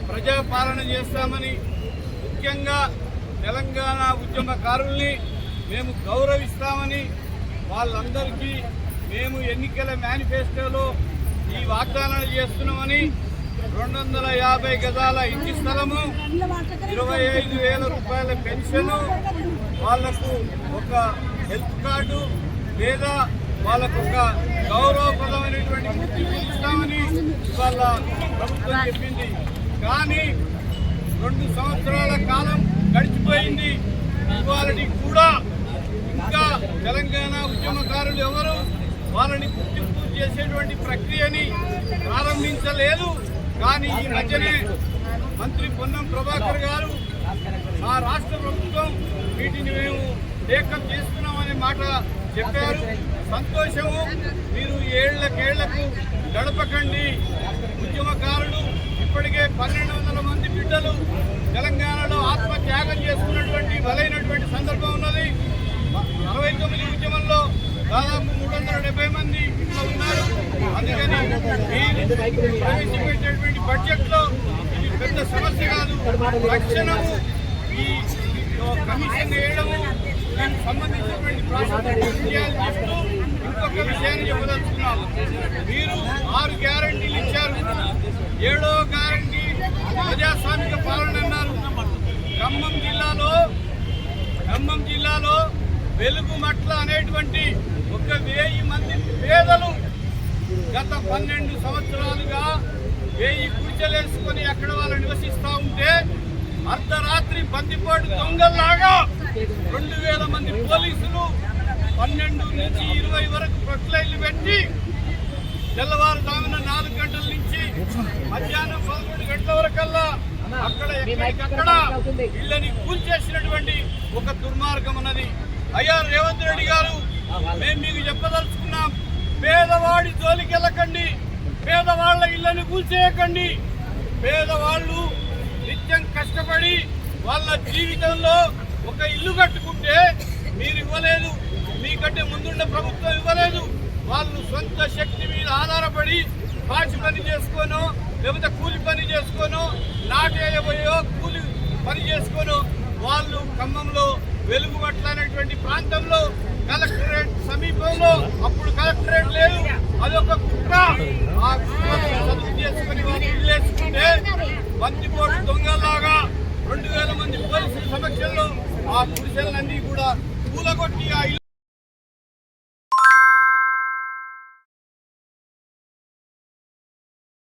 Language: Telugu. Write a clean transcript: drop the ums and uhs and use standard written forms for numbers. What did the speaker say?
ప్రజాపాలన చేస్తామని, ముఖ్యంగా తెలంగాణ ఉద్యమకారుల్ని మేము గౌరవిస్తామని వాళ్ళందరికీ మేము ఎన్నికల మేనిఫెస్టోలో ఈ వాగ్దానాలు చేస్తున్నామని 250 గజాల ఇంటి స్థలము, 25,000 రూపాయల పెన్షను, వాళ్లకు ఒక హెల్త్ కార్డు లేదా వాళ్ళకు ఒక గౌరవప్రదమైనటువంటి గుర్తింపు ఇస్తామని వాళ్ళ ప్రభుత్వం చెప్పింది. కానీ 2 సంవత్సరాల కాలం గడిచిపోయింది. ఇవాళకి కూడా ఇంకా తెలంగాణ ఉద్యమకారులు ఎవరు వాళ్ళని గుర్తింపు చేసేటువంటి ప్రక్రియని ప్రారంభించలేదు. కానీ ఈ మధ్యనే మంత్రి పొన్నం ప్రభాకర్ గారు మా రాష్ట్ర ప్రభుత్వం వీటిని మేము టేకప్ చేస్తున్నామనే మాట చెప్పారు. సంతోషము. మీరు ఏళ్లకు గడపకండి. ఉద్యమకారులు ఇప్పటికే 1,200 మంది బిడ్డలు తెలంగాణలో ఆత్మత్యాగం చేసుకున్నటువంటి బలైనటువంటి సందర్భం ఉన్నది. 69 ఉద్యమంలో దాదాపు 370 మంది ఇట్లా ఉన్నారు. అందుకని ప్రవేశపెట్టేటువంటి బడ్జెట్ లో ఇది పెద్ద సమస్య కాదు. తక్షణము ఈ కమిషన్ వేయడము, దీనికి సంబంధించినటువంటి విషయాలు చెప్తూ ఇంకొక విషయాన్ని చెప్పదలుచుకున్నాము. మీరు 6 గ్యారంటీలు ఇచ్చారు. 7వ గ్యారంటీ ప్రజాస్వామిక పాలన అన్నారు. ఖమ్మం జిల్లాలో వెలుగుమట్ల అనేటువంటి 1,000 మంది పేదలు గత 12 సంవత్సరాలుగా 1000 గుడిచెలేసుకొని అక్కడ వాళ్ళు నివసిస్తూ ఉంటే అర్ధరాత్రి బందిపోటు దొంగల్లాగా 2,000 మంది పోలీసులు 12 నుంచి 20 వరకు ప్రొక్లైన్లు పెట్టి తెల్లవారుజామున 4 గంటల నుంచి మధ్యాహ్నం 11 గంటల వరకల్లా అక్కడ ఎక్కడికక్కడ ఇళ్ళని కూల్చేసినటువంటి ఒక దుర్మార్గం ఉన్నది. అయ్యా రేవంత్ రెడ్డి గారు, మేము మీకు చెప్పదలుచుకున్నాం, పేదవాడి జోలికి వెళ్ళకండి, పేదవాళ్ల ఇళ్లను కూల్చేయకండి. పేదవాళ్ళు నిత్యం కష్టపడి వాళ్ళ జీవితంలో ఒక ఇల్లు కట్టుకుంటే మీరు ఇవ్వలేదు, మీకంటే ముందున్న ప్రభుత్వం ఇవ్వలేదు. వాళ్ళు సొంత శక్తి మీద ఆధారపడి పాచి పని చేసుకోనో లేకపోతే కూలి పని చేసుకోనో నాటేయబోయో కూలి పని చేసుకోనో వాళ్ళు ఖమ్మంలో వెలుగుమట్ల అనేటువంటి ప్రాంతంలో కలెక్టరేట్ సమీపంలో, అప్పుడు కలెక్టరేట్ లేదు, అదొక కుట్ర. ఆ చదువు చేసుకుని వాళ్ళు ఇల్లేసుకుంటే బందిపోటు దొంగలాగా 2,000 మంది పోలీసుల సమక్షంలో ఆ గుడిసెలన్నీ కూడా కూలగొట్టి ఆ